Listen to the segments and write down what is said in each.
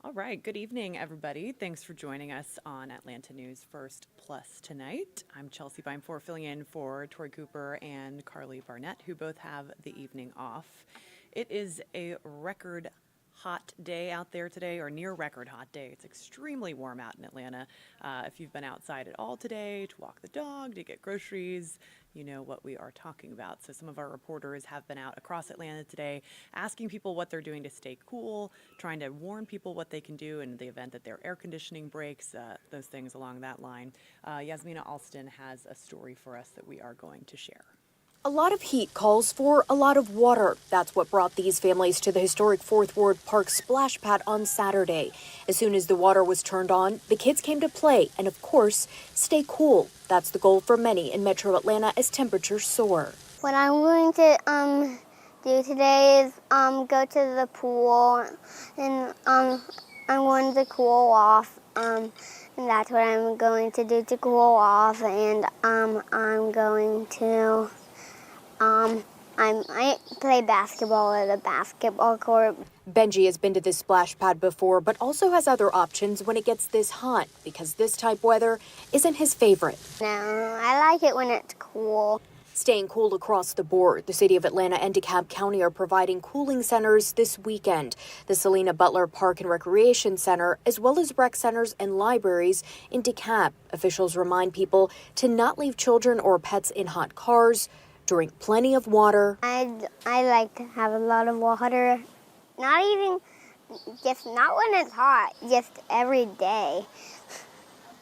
All right, good evening, everybody. Thanks for joining us on Atlanta News First Plus tonight. I'm Chelsea Bimefore, filling in for Tori Cooper and Carly Barnett, who both have the evening off. It is a record hot day out there today, or near record hot day. It's extremely warm out in Atlanta. If you've been outside at all today to walk the dog, to get groceries, you know what we are talking about. So some of our reporters have been out across Atlanta today asking people what they're doing to stay cool, trying to warn people what they can do in the event that their air conditioning breaks, those things along that line. Yasmina Alston has a story for us that we are going to share. A lot of heat calls for a lot of water. That's what brought these families to the historic 4th Ward Park splash pad on Saturday. As soon as the water was turned on, the kids came to play and, of course, stay cool. That's the goal for many in Metro Atlanta as temperatures soar. What I'm going to do today is go to the pool, and I'm going to cool off. And that's what I'm going to do to cool off. And I'm going to I play basketball at a basketball court. Benji has been to this splash pad before, but also has other options when it gets this hot, because this type weather isn't his favorite. No, I like it when it's cool. Staying cool across the board, the city of Atlanta and DeKalb County are providing cooling centers this weekend. The Selena Butler Park and Recreation Center, as well as rec centers and libraries in DeKalb. Officials remind people to not leave children or pets in hot cars, drink plenty of water. I like to have a lot of water, not when it's hot, just every day.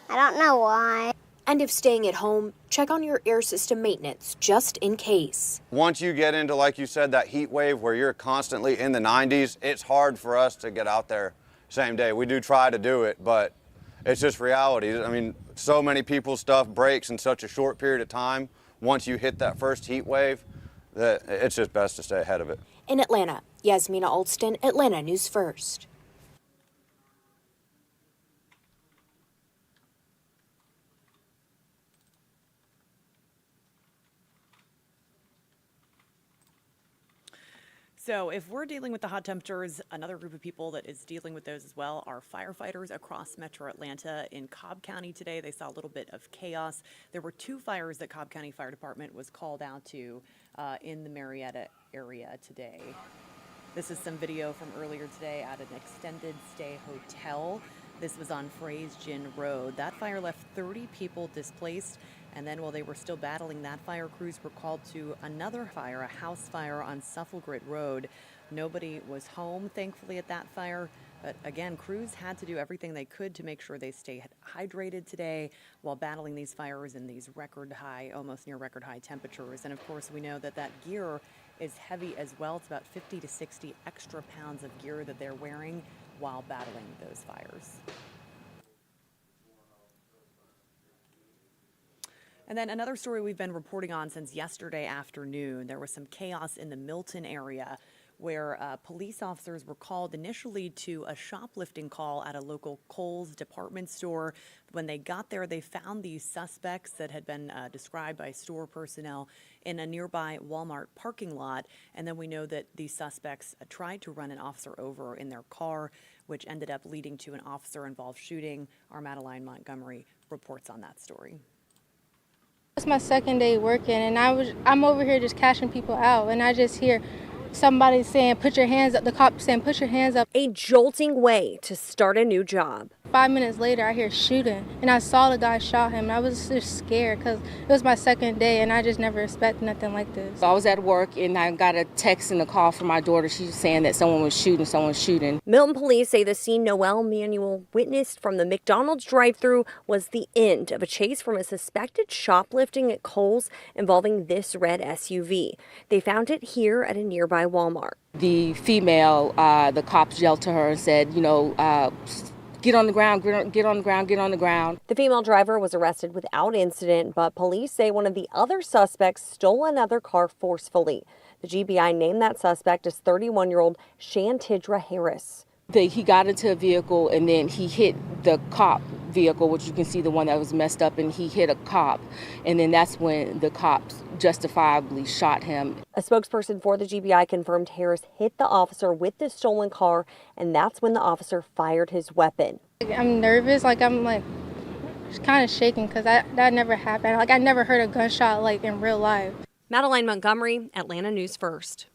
I don't know why. And if staying at home, check on your air system maintenance, just in case. Once you get into, like you said, that heat wave where you're constantly in the 90s, it's hard for us to get out there same day. We do try to do it, but it's just reality. I mean, so many people's stuff breaks in such a short period of time. Once you hit that first heat wave, that it's just best to stay ahead of it. In Atlanta, Yasmina Alston, Atlanta News First. So if we're dealing with the hot temperatures, another group of people that is dealing with those as well are firefighters across Metro Atlanta. In Cobb County today, they saw a little bit of chaos. There were 2 fires that Cobb County Fire Department was called out to in the Marietta area today. This is some video from earlier today at an extended stay hotel. This was on Frays Gin Road. That fire left 30 people displaced. And then while they were still battling that fire, crews were called to another fire, a house fire on Sufflegrit Road. Nobody was home, thankfully, at that fire. But again, crews had to do everything they could to make sure they stay hydrated today while battling these fires in these record high, almost near record high temperatures. And of course, we know that that gear is heavy as well. It's about 50 to 60 extra pounds of gear that they're wearing while battling those fires. And then another story we've been reporting on since yesterday afternoon, there was some chaos in the Milton area where police officers were called initially to a shoplifting call at a local Kohl's department store. When they got there, they found these suspects that had been described by store personnel in a nearby Walmart parking lot. And then we know that these suspects tried to run an officer over in their car, which ended up leading to an officer-involved shooting. Our Madeline Montgomery reports on that story. It's my second day working, and I'm over here just cashing people out, and I just hear somebody saying, "Put your hands up." The cop saying, "Put your hands up." A jolting way to start a new job. 5 minutes later, I hear shooting, and I saw the guy shot him, and I was just scared because it was my second day, and I just never expected nothing like this. I was at work, and I got a text and a call from my daughter. She was saying that someone was shooting. Milton police say the scene Noel Manuel witnessed from the McDonald's drive-thru was the end of a chase from a suspected shoplifting at Kohl's involving this red SUV. They found it here at a nearby Walmart. The female, the cops yelled to her and said, get on the ground, get on the ground, get on the ground. The female driver was arrested without incident, but police say one of the other suspects stole another car forcefully. The GBI named that suspect as 31-year-old Shantidra Harris. He got into a vehicle and then he hit the cop vehicle, which you can see the one that was messed up, and he hit a cop. And then that's when the cops justifiably shot him. A spokesperson for the GBI confirmed Harris hit the officer with the stolen car, and that's when the officer fired his weapon. I'm nervous, I'm kind of shaking because that never happened. I never heard a gunshot in real life. Madeline Montgomery, Atlanta News First.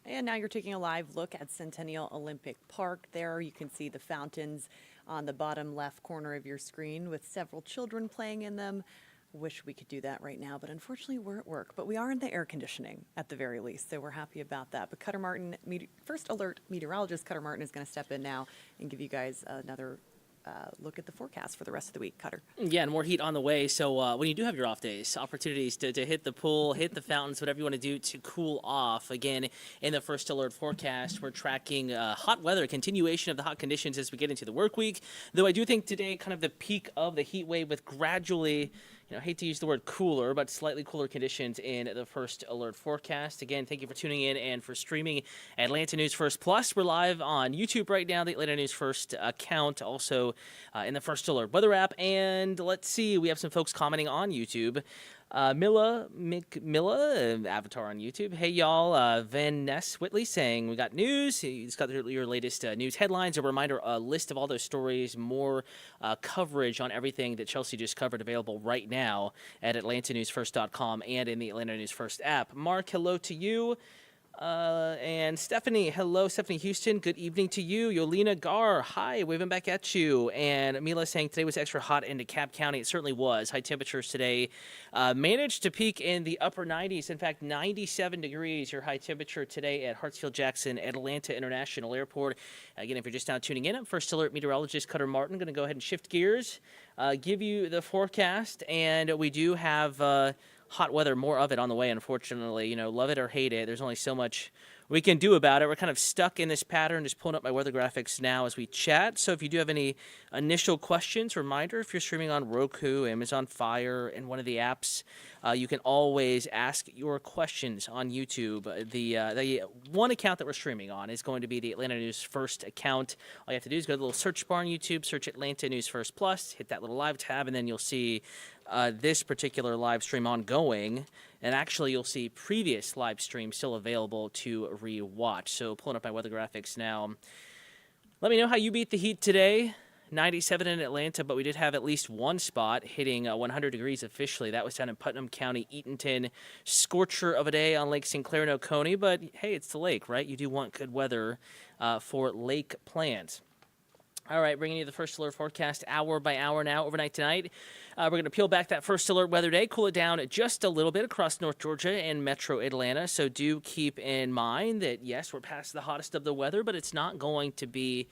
And now you're taking a live look at Centennial Olympic Park. There you can see the fountains on the bottom left corner of your screen with several children playing in them. Wish we could do that right now, but unfortunately we're at work. But we are in the air conditioning at the very least, so we're happy about that. But Cutter Martin, first alert meteorologist Cutter Martin is going to step in now and give you guys another look at the forecast for the rest of the week. Cutter. Yeah, and more heat on the way. So when you do have your off days, opportunities to hit the pool, hit the fountains, whatever you want to do to cool off. Again, in the first alert forecast, we're tracking hot weather, continuation of the hot conditions as we get into the work week. Though I do think today kind of the peak of the heat wave with gradually, I hate to use the word cooler, but slightly cooler conditions in the first alert forecast. Again, thank you for tuning in and for streaming Atlanta News First Plus. We're live on YouTube right now, the Atlanta News First account, also in the first alert weather app. And let's see, we have some folks commenting on YouTube. Milla, avatar on YouTube. Hey, y'all. Van Ness Whitley saying, we got news. He's got your latest news headlines. A reminder, a list of all those stories, more coverage on everything that Chelsea just covered available right now at AtlantaNewsFirst.com and in the Atlanta News First app. Mark, hello to you. And Stephanie, hello, Stephanie Houston. Good evening to you. Yolina Gar, hi, waving back at you. And Mila saying today was extra hot in DeKalb County. It certainly was. High temperatures today managed to peak in the upper 90s. In fact, 97 degrees, your high temperature today at Hartsfield-Jackson Atlanta International Airport. Again, if you're just now tuning in, I'm First Alert Meteorologist Cutter Martin. Going to go ahead and shift gears, give you the forecast. And we do have hot weather, more of it on the way, unfortunately. Love it or hate it, there's only so much we can do about it. We're kind of stuck in this pattern. Just pulling up my weather graphics now as we chat. So if you do have any initial questions, reminder, if you're streaming on Roku, Amazon Fire, and one of the apps, you can always ask your questions on YouTube. The one account that we're streaming on is going to be the Atlanta News First account. All you have to do is go to the little search bar on YouTube, search Atlanta News First Plus, hit that little live tab, and then you'll see this particular live stream ongoing. And actually, you'll see previous live streams still available to re-watch. So pulling up my weather graphics now. Let me know how you beat the heat today. 97 in Atlanta, but we did have at least one spot hitting 100 degrees officially. That was down in Putnam County, Eatonton. Scorcher of a day on Lake St. Clair and Oconee, but hey, it's the lake, right? You do want good weather for lake plans. All right, bringing you the first alert forecast hour by hour now, overnight tonight. We're going to peel back that first alert weather day, cool it down just a little bit across North Georgia and metro Atlanta. So do keep in mind that, yes, we're past the hottest of the weather, but it's not going to be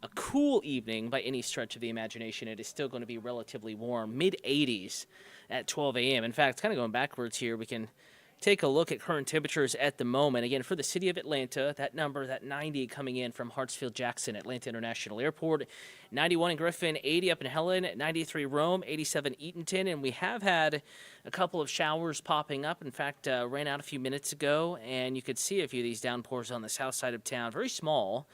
a cool evening by any stretch of the imagination. It is still going to be relatively warm, mid-80s at 12 a.m. In fact, kind of going backwards here, we can take a look at current temperatures at the moment. Again, for the city of Atlanta, that number, that 90 coming in from Hartsfield-Jackson Atlanta International Airport, 91 in Griffin, 80 up in Helen, 93 Rome, 87 Eatonton, and we have had a couple of showers popping up. In fact, ran out a few minutes ago, and you could see a few of these downpours on the south side of town, very small.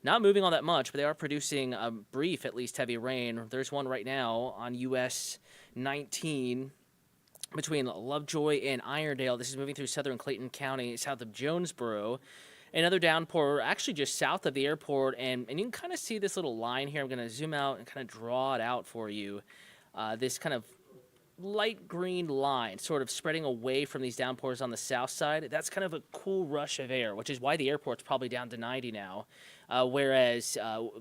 Not moving all that much, but they are producing a brief, at least, heavy rain. There's one right now on US 19 between Lovejoy and Irondale. This is moving through southern Clayton County, south of Jonesboro. Another downpour actually just south of the airport, and you can kind of see this little line here. I'm going to zoom out and kind of draw it out for you. This kind of light green line sort of spreading away from these downpours on the south side. That's kind of a cool rush of air, which is why the airport's probably down to 90 now. Whereas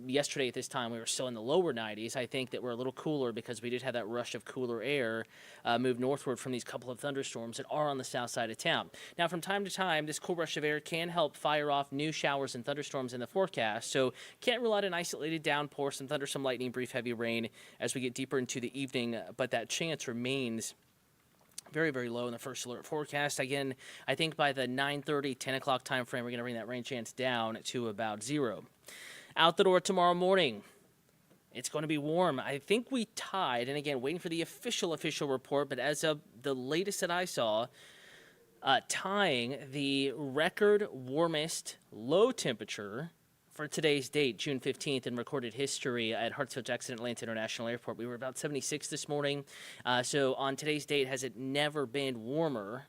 yesterday at this time we were still in the lower 90s. I think that we're a little cooler because we did have that rush of cooler air move northward from these couple of thunderstorms that are on the south side of town. Now, from time to time, this cool rush of air can help fire off new showers and thunderstorms in the forecast. So can't rule out an isolated downpour, some thunder, some lightning, brief heavy rain as we get deeper into the evening. But that chance remains very, very low in the first alert forecast. Again, I think by the 9:30, 10 o'clock time frame, we're going to bring that rain chance down to about 0. Out the door tomorrow morning, it's going to be warm. I think we tied, and again, waiting for the official report, but as of the latest that I saw, tying the record warmest low temperature for today's date, June 15th, in recorded history at Hartsfield-Jackson Atlanta International Airport, we were about 76 this morning. So on today's date, has it never been warmer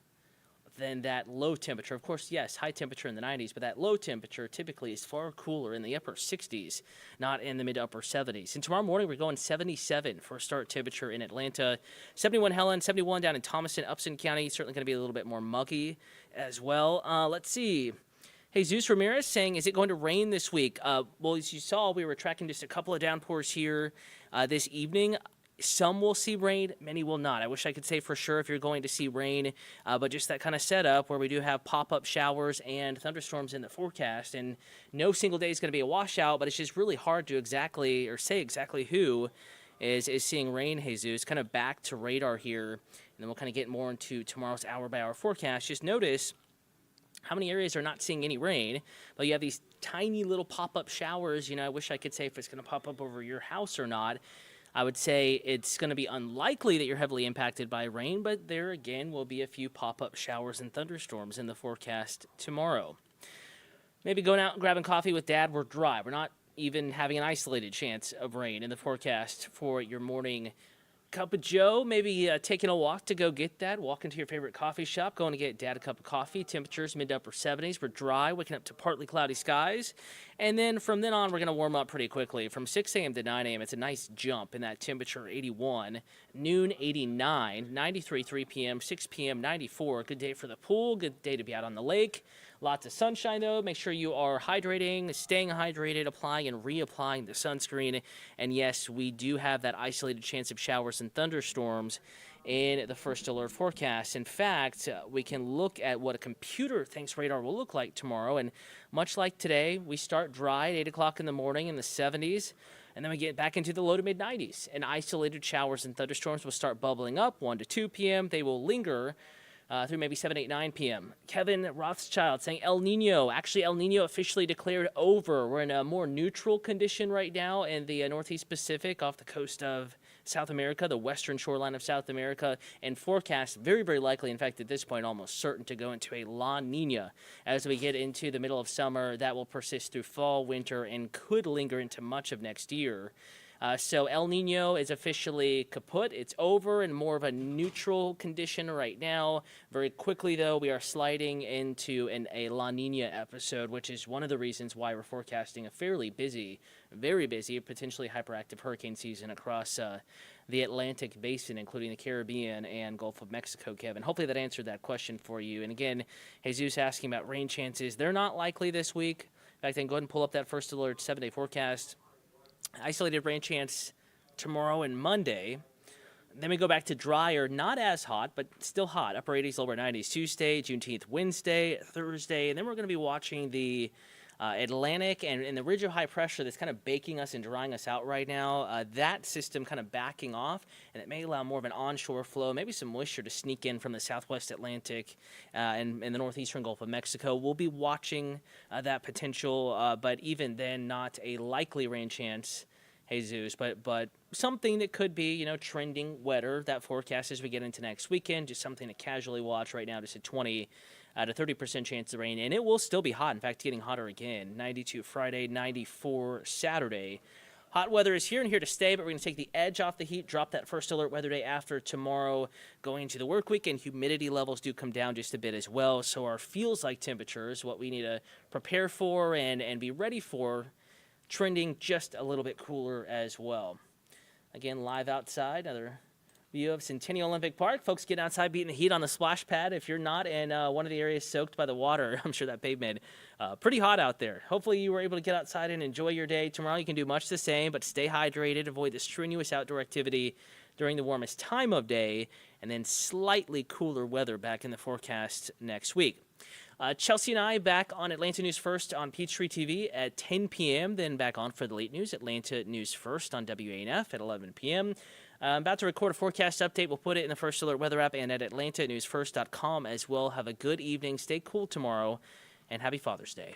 than that low temperature? Of course, yes, high temperature in the 90s, but that low temperature typically is far cooler in the upper 60s, not in the mid to upper 70s. And tomorrow morning, we're going 77 for a start temperature in Atlanta, 71 Helen, 71 down in Thomaston, Upson County. Certainly going to be a little bit more muggy as well. Let's see. Jesus Ramirez saying, is it going to rain this week? Well, as you saw, we were tracking just a couple of downpours here this evening. Some will see rain, many will not. I wish I could say for sure if you're going to see rain, but just that kind of setup where we do have pop-up showers and thunderstorms in the forecast, and no single day is going to be a washout, but it's just really hard to exactly, or say exactly who is seeing rain, Jesus. Kind of back to radar here, and then we'll kind of get more into tomorrow's hour-by-hour forecast. Just notice how many areas are not seeing any rain, but you have these tiny little pop-up showers. You know, I wish I could say if it's going to pop up over your house or not. I would say it's going to be unlikely that you're heavily impacted by rain, but there again will be a few pop-up showers and thunderstorms in the forecast tomorrow. Maybe going out and grabbing coffee with Dad. We're dry. We're not even having an isolated chance of rain in the forecast for your morning cup of joe. Maybe taking a walk to go get that. Walk into your favorite coffee shop, going to get Dad a cup of coffee. Temperatures mid to upper 70s. We're dry, waking up to partly cloudy skies. And then from then on, we're going to warm up pretty quickly. From 6 a.m. to 9 a.m., it's a nice jump in that temperature, 81. Noon, 89. 93, 3 p.m. 6 p.m., 94. Good day for the pool. Good day to be out on the lake. Lots of sunshine, though. Make sure you are hydrating, staying hydrated, applying and reapplying the sunscreen. And yes, we do have that isolated chance of showers and thunderstorms in the first alert forecast. In fact, we can look at what a computer thinks radar will look like tomorrow. And much like today, we start dry at 8 o'clock in the morning in the 70s. And then we get back into the low to mid 90s. And isolated showers and thunderstorms will start bubbling up 1 to 2 p.m. They will linger through maybe 7, 8, 9 p.m. Kevin Rothschild saying El Nino. Actually, El Nino officially declared over. We're in a more neutral condition right now in the Northeast Pacific off the coast of South America, the western shoreline of South America, and forecast very, very likely, in fact, at this point, almost certain to go into a La Nina as we get into the middle of summer. That will persist through fall, winter, and could linger into much of next year. So El Nino is officially kaput. It's over in more of a neutral condition right now. Very quickly, though, we are sliding into a La Nina episode, which is one of the reasons why we're forecasting a fairly busy, very busy, potentially hyperactive hurricane season across the Atlantic basin, including the Caribbean and Gulf of Mexico, Kevin. Hopefully that answered that question for you. And again, Jesus asking about rain chances. They're not likely this week. In fact, then go ahead and pull up that first alert 7-day forecast. Isolated rain chance tomorrow and Monday. Then we go back to drier, not as hot, but still hot. Upper 80s, lower 90s Tuesday, Juneteenth Wednesday, Thursday. And then we're going to be watching the Atlantic and the ridge of high pressure that's kind of baking us and drying us out right now. That system kind of backing off, and it may allow more of an onshore flow, maybe some moisture to sneak in from the southwest Atlantic and the northeastern Gulf of Mexico. We'll be watching that potential, but even then, not a likely rain chance, Jesus, but something that could be, trending wetter, that forecast as we get into next weekend. Just something to casually watch right now, just a 20 to 30% chance of rain, and it will still be hot. In fact, getting hotter again. 92 Friday, 94 Saturday. Hot weather is here and here to stay, but we're going to take the edge off the heat, drop that first alert weather day after tomorrow. Going into the work week, and humidity levels do come down just a bit as well. So our feels like temperatures, what we need to prepare for and be ready for, trending just a little bit cooler as well. Again, live outside, another view of Centennial Olympic Park. Folks getting outside, beating the heat on the splash pad. If you're not in one of the areas soaked by the water, I'm sure that pavement, pretty hot out there. Hopefully you were able to get outside and enjoy your day. Tomorrow you can do much the same, but stay hydrated, avoid the strenuous outdoor activity during the warmest time of day, and then slightly cooler weather back in the forecast next week. Chelsea and I back on Atlanta News First on Peachtree TV at 10 p.m., then back on for the late news, Atlanta News First on WANF at 11 p.m. I'm about to record a forecast update. We'll put it in the First Alert Weather app and at AtlantaNewsFirst.com as well. Have a good evening. Stay cool tomorrow, and happy Father's Day.